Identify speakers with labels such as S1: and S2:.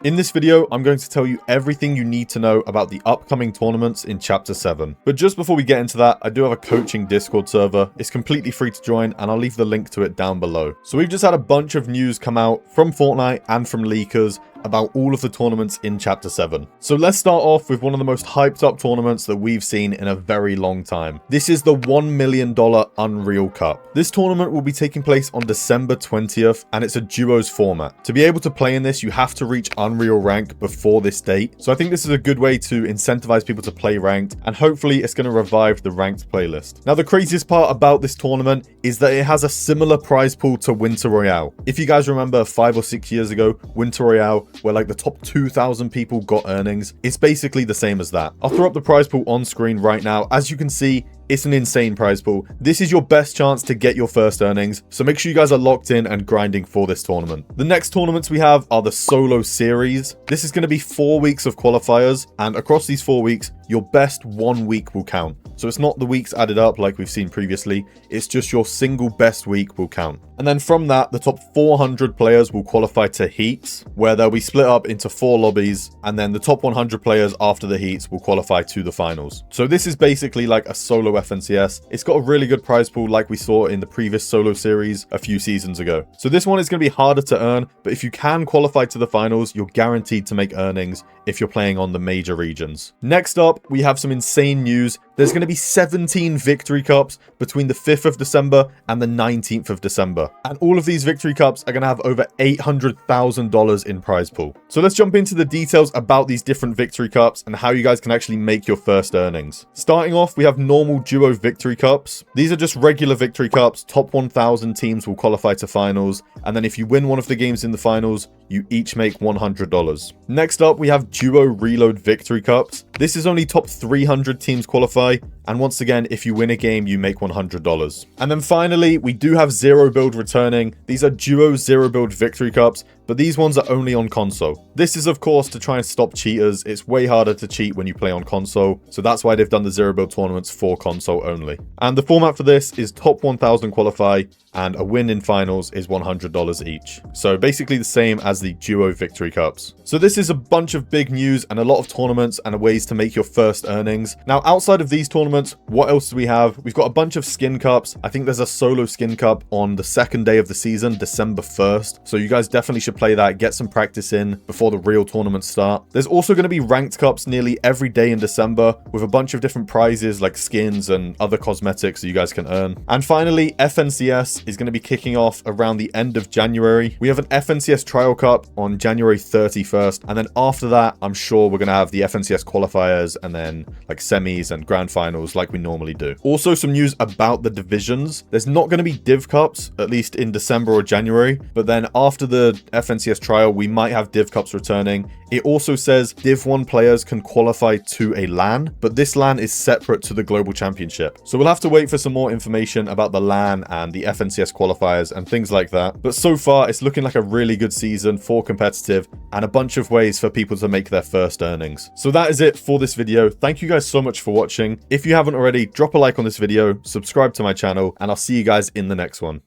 S1: In this video, I'm going to tell you everything you need to know about the upcoming tournaments in Chapter 7. But just before we get into that, I do have a coaching Discord server. It's completely free to join, and I'll leave the link to it down below. So we've just had a bunch of news come out from Fortnite and from leakers about all of the tournaments in Chapter 7. So let's start off with one of the most hyped up tournaments that we've seen in a very long time. This is the $1 million Unreal Cup. This tournament will be taking place on December 20th, and it's a duos format. To be able to play in this, you have to reach Unreal rank before this date. So I think this is a good way to incentivize people to play ranked, and hopefully it's going to revive the ranked playlist. Now, the craziest part about this tournament is that it has a similar prize pool to Winter Royale. If you guys remember 5 or 6 years ago, Winter Royale, where like the top 2,000 people got earnings, it's basically the same as that. I'll throw up the prize pool on screen right now. As you can see, it's an insane prize pool. This is your best chance to get your first earnings, so make sure you guys are locked in and grinding for this tournament. The next tournaments we have are the Solo Series. This is going to be 4 weeks of qualifiers, and across these 4 weeks, your best 1 week will count. So it's not the weeks added up like we've seen previously, it's just your single best week will count. And then from that, the top 400 players will qualify to heats, where they'll be split up into 4 lobbies, and then the top 100 players after the heats will qualify to the finals. So this is basically like a solo FNCS. It's got a really good prize pool like we saw in the previous Solo Series a few seasons ago. So this one is going to be harder to earn, but if you can qualify to the finals, you're guaranteed to make earnings if you're playing on the major regions. Next up, we have some insane news. There's going to be 17 Victory Cups between the 5th of December and the 19th of December. And all of these Victory Cups are going to have over $800,000 in prize pool. So let's jump into the details about these different Victory Cups and how you guys can actually make your first earnings. Starting off, we have normal duo Victory Cups. These are just regular Victory Cups. Top 1,000 teams will qualify to finals. And then if you win one of the games in the finals, you each make $100. Next up, we have Duo Reload Victory Cups. This is only top 300 teams qualify, and once again, if you win a game, you make $100. And then finally, we do have Zero Build returning. These are Duo Zero Build Victory Cups, but these ones are only on console. This is, of course, to try and stop cheaters. It's way harder to cheat when you play on console, so that's why they've done the Zero Build tournaments for console only. And the format for this is top 1,000 qualify, and a win in finals is $100 each. So basically the same as the Duo Victory Cups. So this is a bunch of big news and a lot of tournaments and ways to make your first earnings. Now, outside of these tournaments, what else do we have? We've got a bunch of skin cups. I think there's a solo skin cup on the second day of the season, December 1st. So you guys definitely should play that, get some practice in before the real tournaments start. There's also going to be ranked cups nearly every day in December with a bunch of different prizes like skins and other cosmetics that you guys can earn. And finally, FNCS is going to be kicking off around the end of January. We have an FNCS Trial Cup on January 31st, and then after that, I'm sure we're going to have the FNCS qualifiers and then like semis and grand finals like we normally do. Also, some news about the divisions. There's not going to be Div Cups, at least in December or January, but then after the FNCS trial, we might have Div Cups returning. It also says Div 1 players can qualify to a LAN, but this LAN is separate to the Global Championship. So we'll have to wait for some more information about the LAN and the FNCS qualifiers and things like that. But so far, it's looking like a really good season for competitive and a bunch of ways for people to make their first earnings. So that is it for this video. Thank you guys so much for watching. If you haven't already, drop a like on this video, subscribe to my channel, and I'll see you guys in the next one.